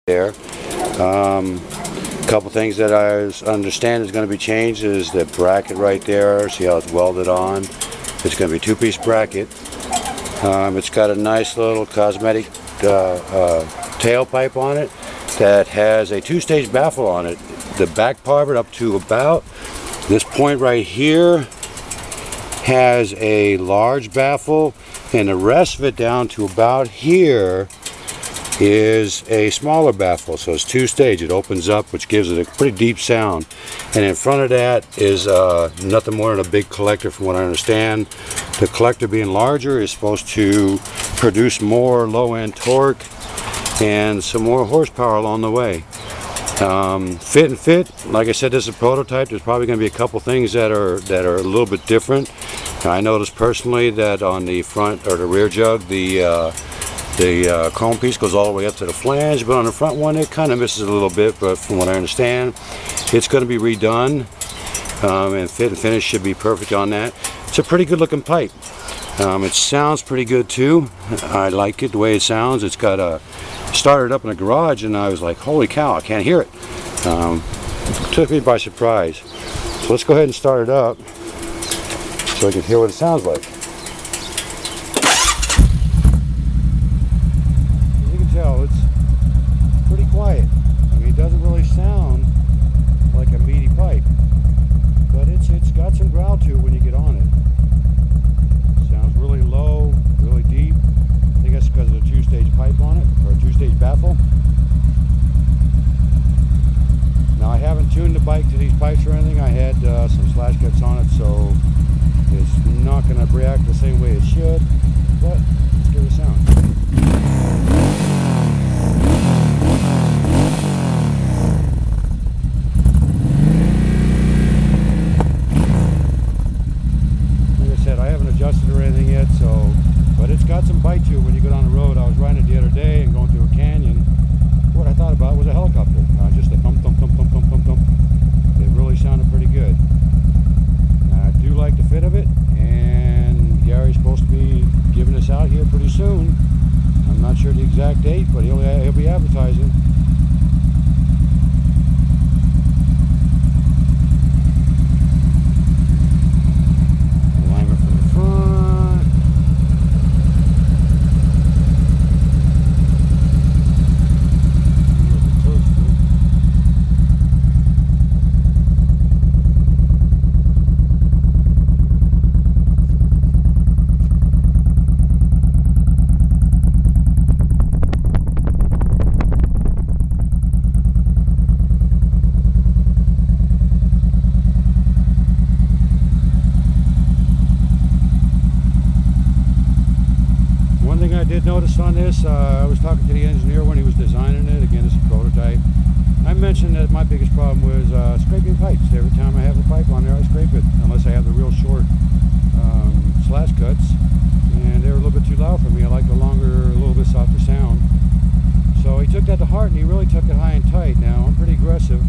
there. A couple things that I understand is going to be changed is the bracket right there. See how it's welded on? It's going to be a two-piece bracket. It's got a nice little cosmetic tailpipe on it that has a two-stage baffle on it. The back part of it up to about this point right here has a large baffle, and the rest of it down to about here is a smaller baffle. So it's two-stage. It opens up, which gives it a pretty deep sound. And in front of that is nothing more than a big collector, from what I understand. The collector being larger is supposed to produce more low-end torque and some more horsepower along the way. Fit, like I said, this is a prototype. There's probably going to be a couple things that are a little bit different. I noticed personally that on the front or the rear jug, the chrome piece goes all the way up to the flange, but on the front one it kind of misses a little bit. But from what I understand, it's going to be redone, and fit and finish should be perfect on that. It's a pretty good looking pipe. It sounds pretty good too. I like it the way it sounds. It's got a started up in a garage, and I was like, holy cow, I can't hear it. Took me by surprise. So let's go ahead and start it up so I can hear what it sounds like. As you can tell, it's pretty quiet. I mean, it doesn't really sound like a meaty pipe, but it's got some growl to it when you get on it. Sounds really low, really deep. I think that's because of the two-stage pipe on it, or a two-stage baffle. Now, I haven't tuned the bike to these pipes or anything. I had some slash cuts on it, so it's not going to react the same way it should, but let's give it a sound. Like I said, I haven't adjusted or anything yet, but it's got some bite to it when you go down the road. I was riding it the other day and going through a canyon. What I thought about was a helicopter. Just a thump, thump, thump, thump, thump, thump, thump. It really sounded pretty good. I do like the fit of it, and Gary's supposed to be giving this out here pretty soon. I'm not sure the exact date, but he'll be advertising. Alignment from the front. I did notice on this, I was talking to the engineer when he was designing it. Again, it's a prototype. I mentioned that my biggest problem was scraping pipes. Every time I have a pipe on there, I scrape it, unless I have the real short slash cuts, and they were a little bit too loud for me. I like the longer, a little bit softer sound. So he took that to heart, and he really took it high and tight. Now, I'm pretty aggressive,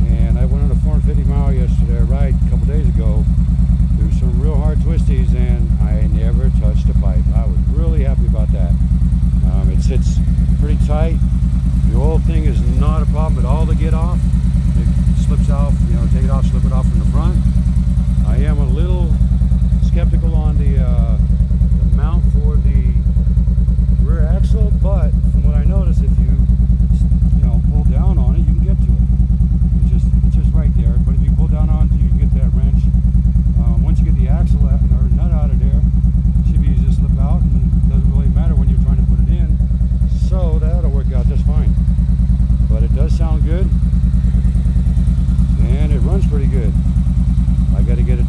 and I went on a 450 mile yesterday, ride a couple days ago, through some real hard twisties, and I never touched a pipe. I was really happy about that. It sits pretty tight. The oil thing is not a problem at all to get off. It slips off, take it off, slip it off from the front. I am a little skeptical on the mount for the rear axle, but from what I noticed, if you pull down on it, you can get to it. It's just right there. But if you pull down on it, you can get that wrench. Once you get the axle or nut out of there, it should be easy to slip out, and it doesn't really matter when you're trying to put it in. So that ought to work out just fine. But it does sound good, and it runs pretty good. I got to get it